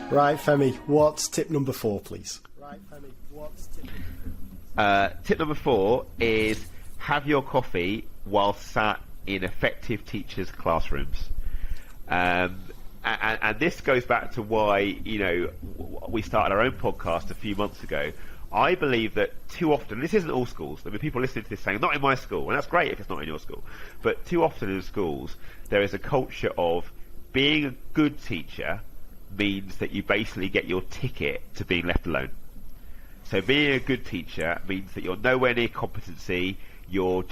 Right, Femi, what's tip number 4, please? Tip number 4 is have your coffee while sat in effective teachers' classrooms. And this goes back to why, we started our own podcast a few months ago. I believe that too often, this isn't all schools, there are people listening to this saying, not in my school, and that's great if it's not in your school, but too often in schools, there is a culture of being a good teacher means that you basically get your ticket to being left alone. So being a good teacher means that you're nowhere near competency, you're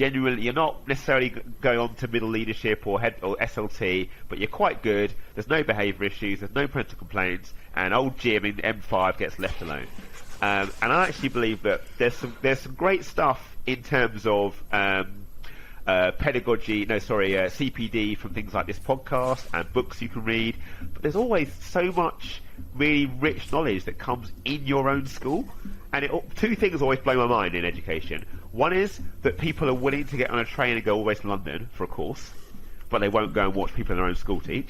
not necessarily going on to middle leadership or head or SLT, but you're quite good, there's no behaviour issues, there's no parental complaints, and old Jim in M5 gets left alone. And I actually believe that there's some great stuff in terms of CPD from things like this podcast and books you can read, but there's always so much really rich knowledge that comes in your own school. And two things always blow my mind in education. One is that people are willing to get on a train and go all the way to London for a course, but they won't go and watch people in their own school teach.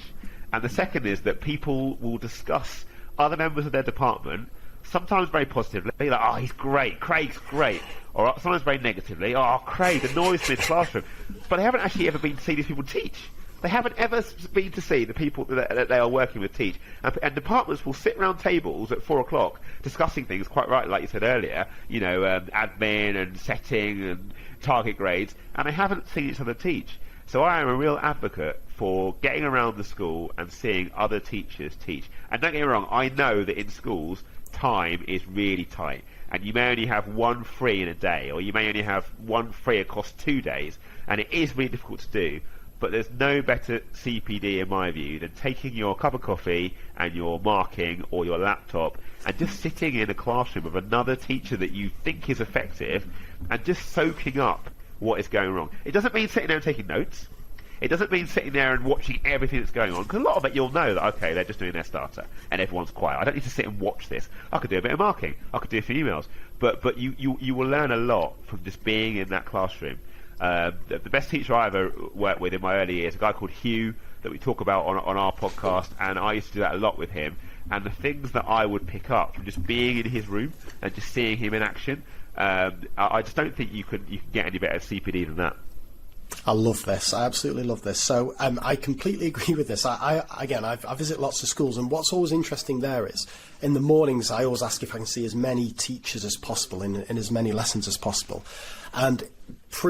And the second is that people will discuss other members of their department, sometimes very positively, like, oh, he's great, Craig's great, or sometimes very negatively, oh, Craig annoys me in the classroom, but they haven't actually ever been to see these people teach. They haven't ever been to see the people that they are working with teach. And departments will sit around tables at 4 o'clock discussing things, quite right, like you said earlier, admin and setting and target grades, and they haven't seen each other teach. So I am a real advocate for getting around the school and seeing other teachers teach. And don't get me wrong, I know that in schools, time is really tight. And you may only have one free in a day, or you may only have one free across 2 days, and it is really difficult to do. But there's no better CPD, in my view, than taking your cup of coffee and your marking or your laptop and just sitting in a classroom with another teacher that you think is effective and just soaking up what is going wrong. It doesn't mean sitting there and taking notes. It doesn't mean sitting there and watching everything that's going on, because a lot of it you'll know that, okay, they're just doing their starter and everyone's quiet. I don't need to sit and watch this. I could do a bit of marking. I could do a few emails. But you will learn a lot from just being in that classroom. The best teacher I ever worked with in my early years, a guy called Hugh, that we talk about on our podcast, and I used to do that a lot with him. And the things that I would pick up from just being in his room and just seeing him in action, I just don't think you can get any better CPD than that. I love this. I absolutely love this. So I completely agree with this. I visit lots of schools, and what's always interesting there is, in the mornings, I always ask if I can see as many teachers as possible in as many lessons as possible. And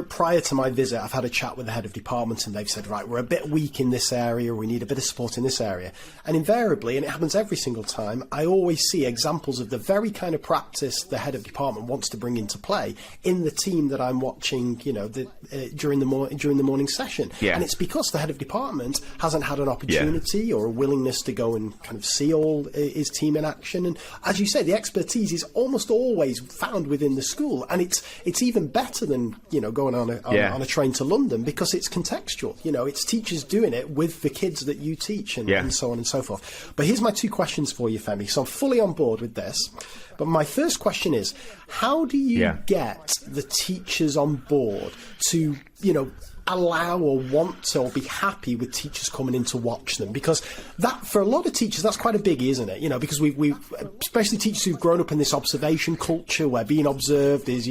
prior to my visit, I've had a chat with the head of department, and they've said, right, we're a bit weak in this area, we need a bit of support in this area. And invariably, and it happens every single time, I always see examples of the very kind of practice the head of department wants to bring into play in the team that I'm watching, during the morning session. Yeah. And it's because the head of department hasn't had an opportunity or a willingness to go and kind of see all his team in action. And as you say, the expertise is almost always found within the school, and it's even better than going on a train to London, because it's contextual. It's teachers doing it with the kids that you teach, and so on and so forth. But here's my 2 questions for you, Femi. So I'm fully on board with this. But my first question is, how do you get the teachers on board to, allow or want to or be happy with teachers coming in to watch them? Because that, for a lot of teachers, that's quite a biggie, isn't it? Because we especially teachers who've grown up in this observation culture where being observed is,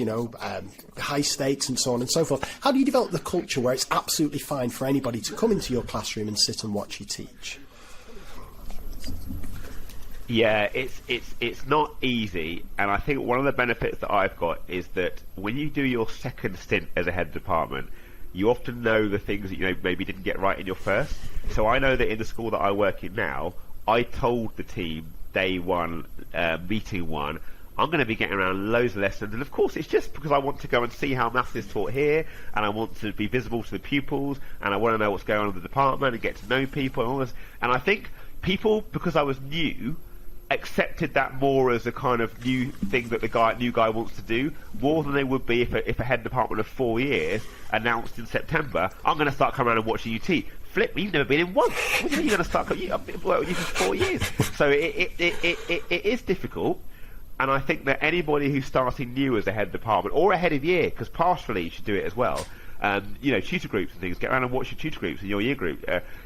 high stakes and so on and so forth. How do you develop the culture where it's absolutely fine for anybody to come into your classroom and sit and watch you teach? Yeah, it's not easy, and I think one of the benefits that I've got is that when you do your second stint as a head of department, you often know the things that maybe didn't get right in your first. So I know that in the school that I work in now, I told the team day one, meeting one, I'm going to be getting around loads of lessons, and of course it's just because I want to go and see how maths is taught here, and I want to be visible to the pupils, and I want to know what's going on in the department and get to know people and all this. And I think people, because I was new, accepted that more as a kind of new thing that the new guy wants to do, more than they would be if a head department of 4 years announced in September, I'm going to start coming around and watching you teach. Flip, you've never been in once. When are you going to start? I've been working with you for 4 years. So it is difficult, and I think that anybody who's starting new as a head department, or a head of year, because partially you should do it as well, Tutor groups and things. Get around and watch your tutor groups in your year group.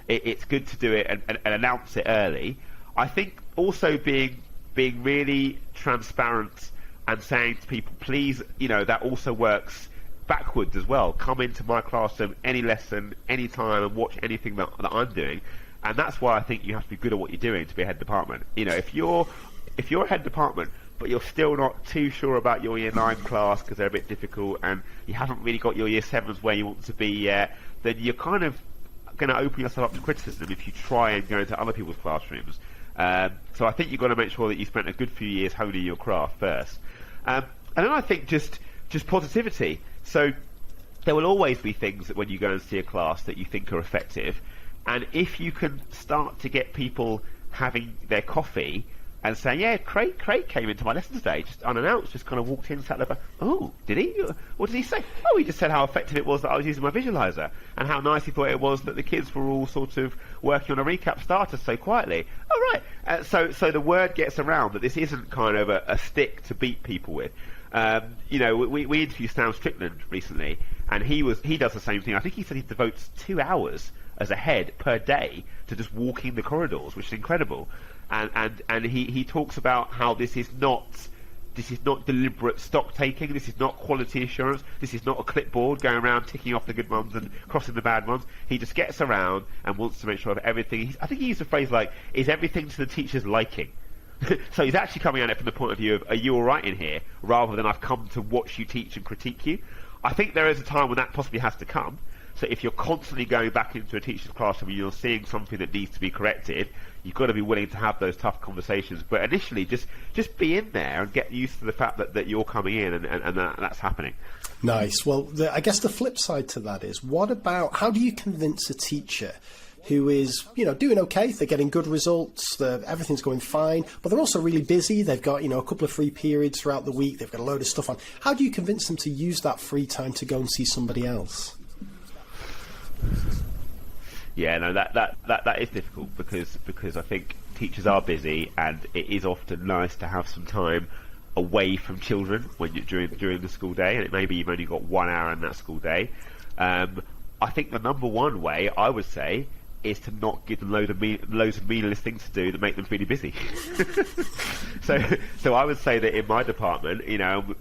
It's good to do it and announce it early. I think also being really transparent and saying to people, please, that also works backwards as well. Come into my classroom, any lesson, any time, and watch anything that I'm doing. And that's why I think you have to be good at what you're doing to be a head department. If you're a head department, but you're still not too sure about your year 9 class because they're a bit difficult, and you haven't really got your year 7s where you want to be yet, then you're kind of going to open yourself up to criticism if you try and go into other people's classrooms. So I think you've got to make sure that you spent a good few years honing your craft first. And then I think just positivity. So there will always be things that when you go and see a class that you think are effective, and if you can start to get people having their coffee and saying, yeah, Craig came into my lesson today, just unannounced, just kind of walked in, sat there, oh, did he? What did he say? Oh, he just said how effective it was that I was using my visualizer, and how nice he thought it was that the kids were all sort of working on a recap starter so quietly. Oh, right. So the word gets around that this isn't kind of a stick to beat people with. We interviewed Sam Strickland recently, and he does the same thing. I think he said he devotes 2 hours as a head per day to just walking the corridors, which is incredible. And he talks about how this is not deliberate stock taking. This is not quality assurance. This is not a clipboard going around ticking off the good ones and crossing the bad ones. He just gets around and wants to make sure that everything. I think he used a phrase like, "Is everything to the teacher's liking?" So he's actually coming at it from the point of view of, "Are you all right in here?" rather than, "I've come to watch you teach and critique you." I think there is a time when that possibly has to come. So if you're constantly going back into a teacher's classroom and you're seeing something that needs to be corrected, you've got to be willing to have those tough conversations. But initially, just be in there and get used to the fact that you're coming in and that's happening. Nice. Well, I guess the flip side to that is, how do you convince a teacher who is, doing okay, they're getting good results, everything's going fine, but they're also really busy, they've got, a couple of free periods throughout the week, they've got a load of stuff on. How do you convince them to use that free time to go and see somebody else? Yeah, no, that is difficult because I think teachers are busy, and it is often nice to have some time away from children when you're during the school day, and maybe you've only got 1 hour in that school day. I think the number one way, I would say, is to not give them loads of meaningless things to do that make them really busy. So I would say that in my department,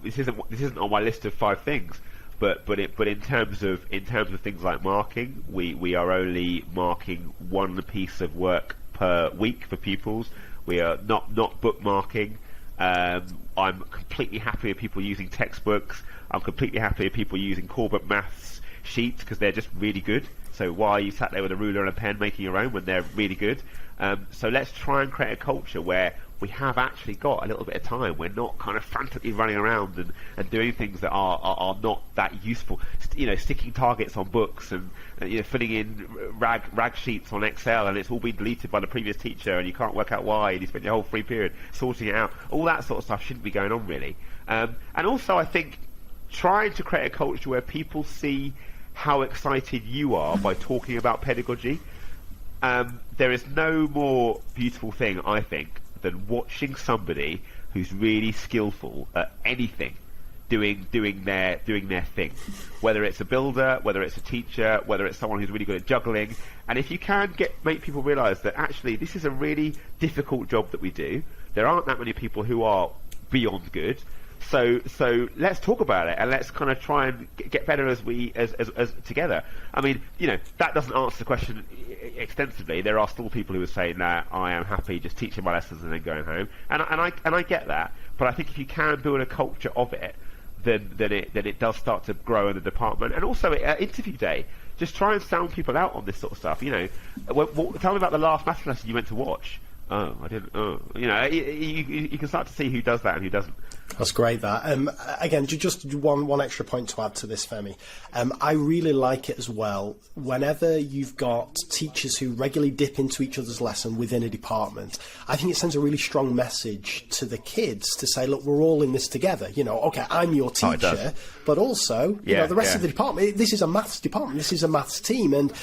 this isn't on my list of 5 things. But in terms of things like marking, we are only marking 1 piece of work per week for pupils. We are not bookmarking. I'm completely happy with people using textbooks. I'm completely happy with people using Corbett Maths sheets because they're just really good. So why are you sat there with a ruler and a pen making your own when they're really good? So let's try and create a culture where we have actually got a little bit of time. We're not kind of frantically running around and doing things that are not that useful. Sticking targets on books and filling in rag sheets on Excel, and it's all been deleted by the previous teacher, and you can't work out why, and you spend your whole free period sorting it out. All that sort of stuff shouldn't be going on, really. And also, I think trying to create a culture where people see how excited you are by talking about pedagogy. There is no more beautiful thing, I think, than watching somebody who's really skillful at anything doing their thing, whether it's a builder, whether it's a teacher, whether it's someone who's really good at juggling. And if you can make people realise that actually this is a really difficult job that we do, there aren't that many people who are beyond good. So let's talk about it, and let's kind of try and get better as together. I mean, that doesn't answer the question extensively. There are still people who are saying that I am happy just teaching my lessons and then going home, and I get that. But I think if you can build a culture of it, then it does start to grow in the department. And also at interview day, just try and sound people out on this sort of stuff. Tell me about the last maths lesson you went to watch. Oh, I didn't. Oh, you can start to see who does that and who doesn't. That's great, that. Again, just one extra point to add to this, Femi. I really like it as well whenever you've got teachers who regularly dip into each other's lesson within a department. I think it sends a really strong message to the kids to say, look, we're all in this together. Okay, I'm your teacher, but also, the rest of the department, this is a maths department, this is a maths team. And,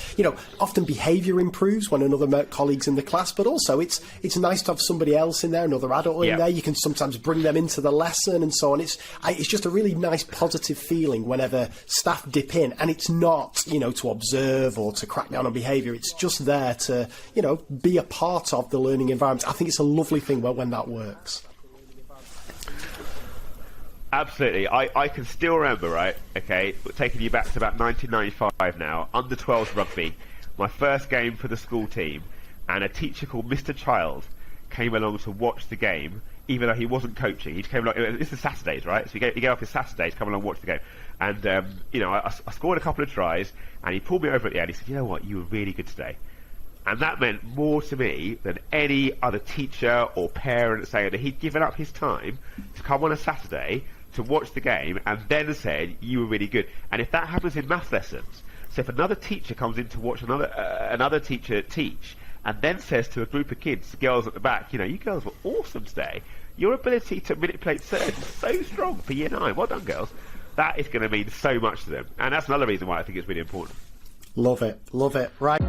often behaviour improves when another colleague's in the class, but also it's nice to have somebody else in there, another adult in there. You can sometimes bring them into the lesson lesson and so on. It's just a really nice positive feeling whenever staff dip in, and it's not, you know, to observe or to crack down on behaviour. It's just there to, you know, be a part of the learning environment. I think it's a lovely thing when that works. Absolutely. I can still remember, right, okay, taking you back to about 1995 now, under 12s rugby, my first game for the school team, and a teacher called Mr. Child came along to watch the game, even though he wasn't coaching. He came along, this is Saturdays, right, so he gave up his Saturdays, come along and watch the game. And, you know, I scored a couple of tries, and he pulled me over at the end. He said, you know what, you were really good today. And that meant more to me than any other teacher or parent saying that he'd given up his time to come on a Saturday to watch the game and then said, you were really good. And if that happens in math lessons, so if another teacher comes in to watch another teacher teach and then says to a group of kids, girls at the back, you know, you girls were awesome today. Your ability to manipulate surge is so strong for year 9. Well done, girls. That is going to mean so much to them. And that's another reason why I think it's really important. Love it. Love it. Right.